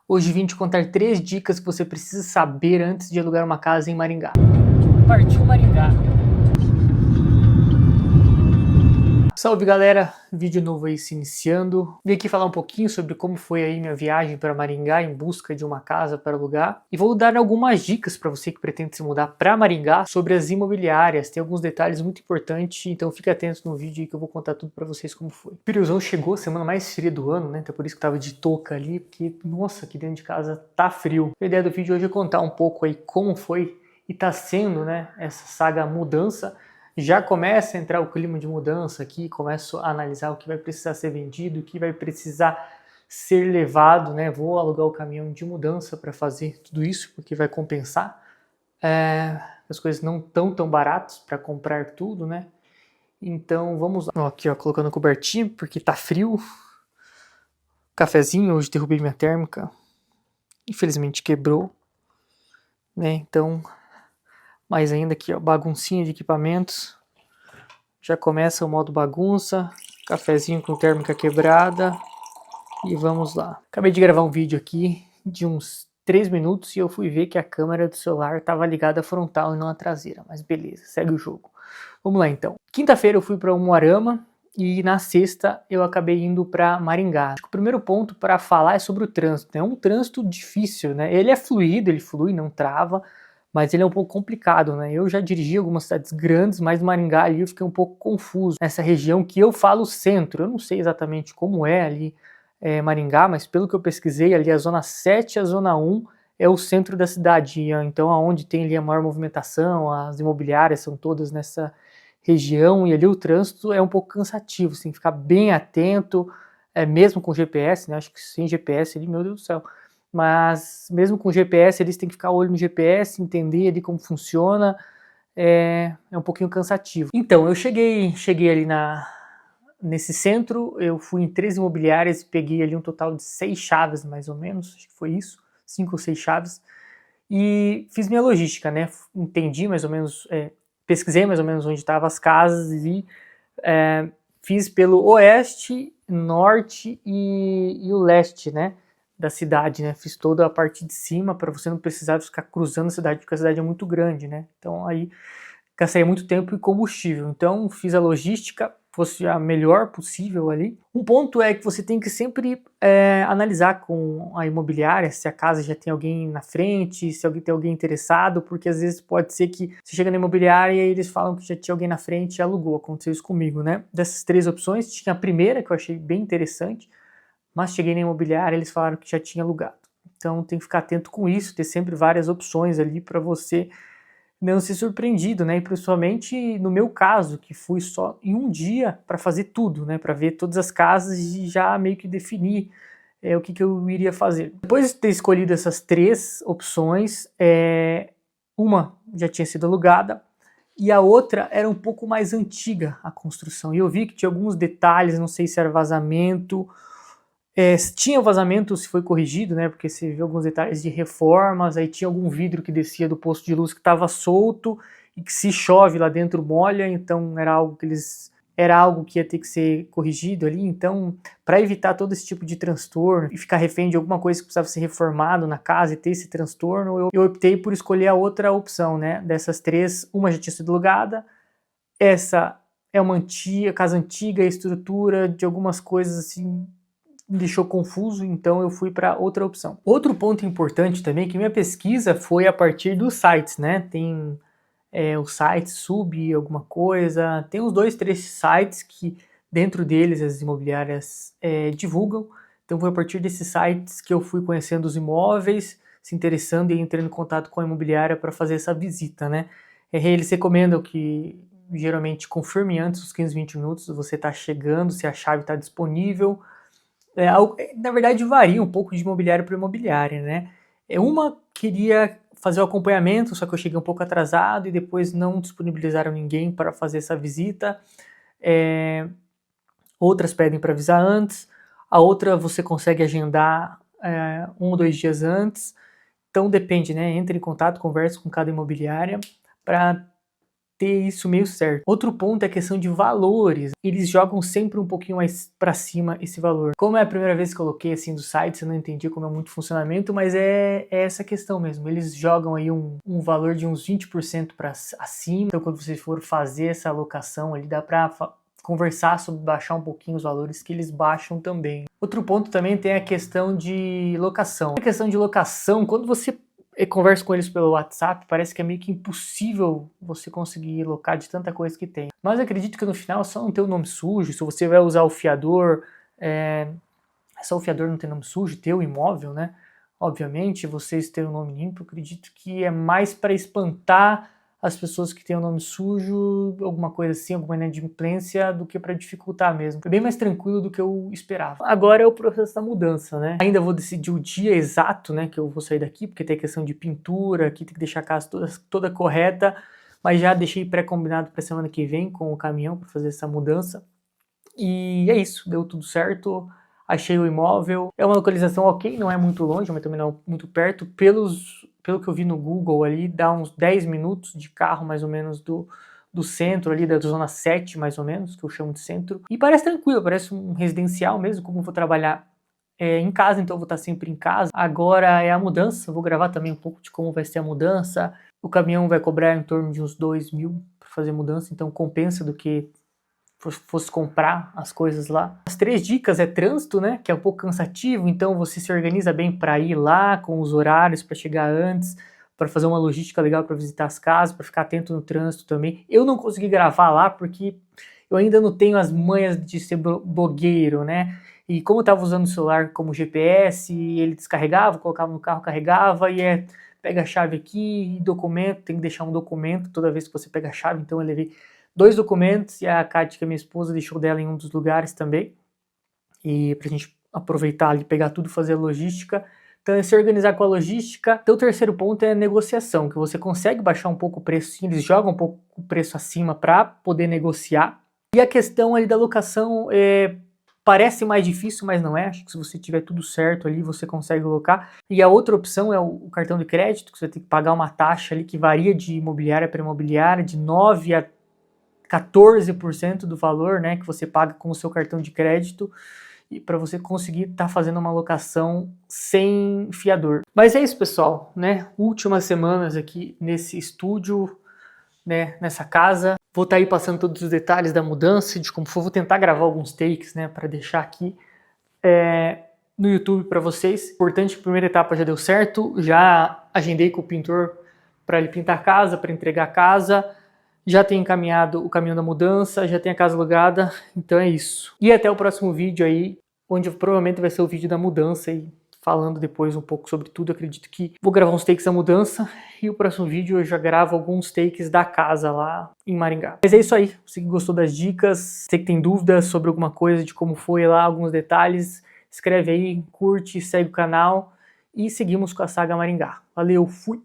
Hoje vim te contar 3 dicas que você precisa saber antes de alugar uma casa em Maringá. Partiu Maringá! Salve galera, vídeo novo aí se iniciando. Vim aqui falar um pouquinho sobre como foi aí minha viagem para Maringá em busca de uma casa para alugar. E vou dar algumas dicas para você que pretende se mudar para Maringá sobre as imobiliárias. Tem alguns detalhes muito importantes, então fique atento no vídeo aí que eu vou contar tudo para vocês como foi. O friozão chegou, semana mais fria do ano, né? Então por isso que eu tava de touca ali, porque nossa, aqui dentro de casa tá frio. A ideia do vídeo hoje é contar um pouco aí como foi e tá sendo, né, essa saga mudança. Já começa a entrar o clima de mudança aqui, começo a analisar o que vai precisar ser vendido, o que vai precisar ser levado, né? Vou alugar o caminhão de mudança para fazer tudo isso, porque vai compensar. As coisas não estão tão baratas para comprar tudo, né? Então vamos lá. Ó, aqui, ó, colocando cobertinha, porque tá frio. Cafezinho, hoje derrubei minha térmica. Infelizmente quebrou, né? Então, mais ainda aqui, ó, baguncinha de equipamentos. Já começa o modo bagunça, cafezinho com térmica quebrada e vamos lá. Acabei de gravar um vídeo aqui de uns 3 minutos e eu fui ver que a câmera do celular estava ligada frontal e não a traseira, mas beleza, segue o jogo. Vamos lá então. Quinta-feira eu fui para Umuarama e na sexta eu acabei indo para Maringá. Acho que o primeiro ponto para falar é sobre o trânsito. É um trânsito difícil, né? Ele é fluido, ele flui, não trava, mas ele é um pouco complicado, né? Eu já dirigi algumas cidades grandes, mas Maringá ali eu fiquei um pouco confuso. Nessa região que eu falo centro, eu não sei exatamente como é ali Maringá, mas pelo que eu pesquisei, ali a zona 7 e a zona 1 é o centro da cidade, então aonde tem ali a maior movimentação, as imobiliárias são todas nessa região, e ali o trânsito é um pouco cansativo, você tem que ficar bem atento, mesmo com GPS, né? Acho que sem GPS ali, meu Deus do céu. Mas mesmo com GPS, eles têm que ficar olho no GPS, entender ali como funciona, é um pouquinho cansativo. Então, eu cheguei ali nesse centro, eu fui em 3 imobiliárias e peguei ali um total de 6 chaves, mais ou menos, acho que foi isso, 5 ou 6 chaves, e fiz minha logística, né? Entendi mais ou menos, pesquisei mais ou menos onde estavam as casas e fiz pelo oeste, norte e o leste, né, da cidade, né? Fiz toda a parte de cima para você não precisar ficar cruzando a cidade, porque a cidade é muito grande, né? Então aí gastaria muito tempo e combustível. Então fiz a logística, fosse a melhor possível ali. Um ponto é que você tem que sempre analisar com a imobiliária se a casa já tem alguém na frente, se alguém tem alguém interessado, porque às vezes pode ser que você chega na imobiliária e eles falam que já tinha alguém na frente e alugou. Aconteceu isso comigo, né? Dessas 3 opções, tinha a primeira que eu achei bem interessante, mas cheguei na imobiliária e eles falaram que já tinha alugado. Então tem que ficar atento com isso, ter sempre várias opções ali para você não ser surpreendido, né? E principalmente no meu caso, que fui só em um dia para fazer tudo, né? Para ver todas as casas e já meio que definir o que eu iria fazer. Depois de ter escolhido essas 3 opções, uma já tinha sido alugada e a outra era um pouco mais antiga a construção. E eu vi que tinha alguns detalhes, não sei se era vazamento, se tinha vazamento, se foi corrigido, né? Porque você viu alguns detalhes de reformas, aí tinha algum vidro que descia do posto de luz que estava solto e que se chove lá dentro molha, então era algo que ia ter que ser corrigido ali. Então, para evitar todo esse tipo de transtorno e ficar refém de alguma coisa que precisava ser reformado na casa e ter esse transtorno, eu optei por escolher a outra opção, né? Dessas 3, uma já tinha sido alugada, essa é uma casa antiga, a estrutura de algumas coisas assim me deixou confuso, então eu fui para outra opção. Outro ponto importante também é que minha pesquisa foi a partir dos sites, né? Tem o site Sub alguma coisa, tem uns 2, 3 sites que dentro deles as imobiliárias divulgam, então foi a partir desses sites que eu fui conhecendo os imóveis, se interessando e entrando em contato com a imobiliária para fazer essa visita, né? Eles recomendam que geralmente confirme antes dos 15, 20 minutos você está chegando, se a chave está disponível. Na verdade varia um pouco de imobiliária para imobiliária, né? Uma queria fazer o acompanhamento, só que eu cheguei um pouco atrasado e depois não disponibilizaram ninguém para fazer essa visita. Outras pedem para avisar antes, a outra você consegue agendar 1 ou 2 dias antes. Então depende, né? Entre em contato, converse com cada imobiliária para ter isso meio certo. Outro ponto é a questão de valores. Eles jogam sempre um pouquinho mais para cima esse valor. Como é a primeira vez que eu coloquei assim do site, eu não entendi como é muito funcionamento, mas é essa questão mesmo. Eles jogam aí um valor de uns 20% para acima. Então quando você for fazer essa alocação ali, dá para conversar sobre baixar um pouquinho os valores que eles baixam também. Outro ponto também tem a questão de locação. A questão de locação, quando você conversa com eles pelo WhatsApp, parece que é meio que impossível você conseguir locar de tanta coisa que tem. Mas acredito que no final é só não ter o nome sujo. Se você vai usar o fiador, é só o fiador não ter nome sujo, ter o imóvel, né? Obviamente, vocês terem o nome limpo, acredito que é mais para espantar as pessoas que têm o nome sujo, alguma coisa assim, alguma inadimplência, do que para dificultar mesmo. Foi bem mais tranquilo do que eu esperava. Agora é o processo da mudança, né? Ainda vou decidir o dia exato, né, que eu vou sair daqui, porque tem a questão de pintura, aqui tem que deixar a casa toda correta, mas já deixei pré-combinado para semana que vem com o caminhão para fazer essa mudança. E é isso, deu tudo certo. Achei o imóvel, é uma localização ok, não é muito longe, mas também não é muito perto. Pelo que eu vi no Google ali, dá uns 10 minutos de carro mais ou menos do centro ali, da zona 7 mais ou menos, que eu chamo de centro. E parece tranquilo, parece um residencial mesmo, como eu vou trabalhar em casa, então eu vou estar sempre em casa. Agora é a mudança, eu vou gravar também um pouco de como vai ser a mudança. O caminhão vai cobrar em torno de uns 2.000 para fazer mudança, então compensa do que fosse comprar as coisas lá. As 3 dicas é trânsito, né, que é um pouco cansativo, então você se organiza bem para ir lá, com os horários, para chegar antes, para fazer uma logística legal para visitar as casas, para ficar atento no trânsito também. Eu não consegui gravar lá porque eu ainda não tenho as manhas de ser blogueiro, né, e como eu estava usando o celular como GPS, ele descarregava, colocava no carro, carregava, e pega a chave aqui, documento, tem que deixar um documento toda vez que você pega a chave, então eu levei 2 documentos, e a Kátia, que é minha esposa, deixou dela em um dos lugares também, e pra gente aproveitar ali, pegar tudo e fazer a logística. Então é se organizar com a logística. Então o terceiro ponto é a negociação, que você consegue baixar um pouco o preço, sim, eles jogam um pouco o preço acima para poder negociar. E a questão ali da locação parece mais difícil, mas não é. Acho que se você tiver tudo certo ali, você consegue locar. E a outra opção é o cartão de crédito, que você tem que pagar uma taxa ali que varia de imobiliária para imobiliária, de 9% a 14% do valor, né, que você paga com o seu cartão de crédito, e para você conseguir estar fazendo uma locação sem fiador. Mas é isso, pessoal, né? Últimas semanas aqui nesse estúdio, né, nessa casa. Vou estar aí passando todos os detalhes da mudança, de como for. Vou tentar gravar alguns takes, né, para deixar aqui no YouTube para vocês. Importante, a primeira etapa já deu certo, já agendei com o pintor para ele pintar a casa, para entregar a casa. Já tem encaminhado o caminho da mudança, já tem a casa alugada, então é isso. E até o próximo vídeo aí, onde provavelmente vai ser o vídeo da mudança e falando depois um pouco sobre tudo. Acredito que vou gravar uns takes da mudança e o próximo vídeo eu já gravo alguns takes da casa lá em Maringá. Mas é isso aí, você que gostou das dicas, você que tem dúvidas sobre alguma coisa, de como foi lá, alguns detalhes, escreve aí, curte, segue o canal e seguimos com a saga Maringá. Valeu, fui!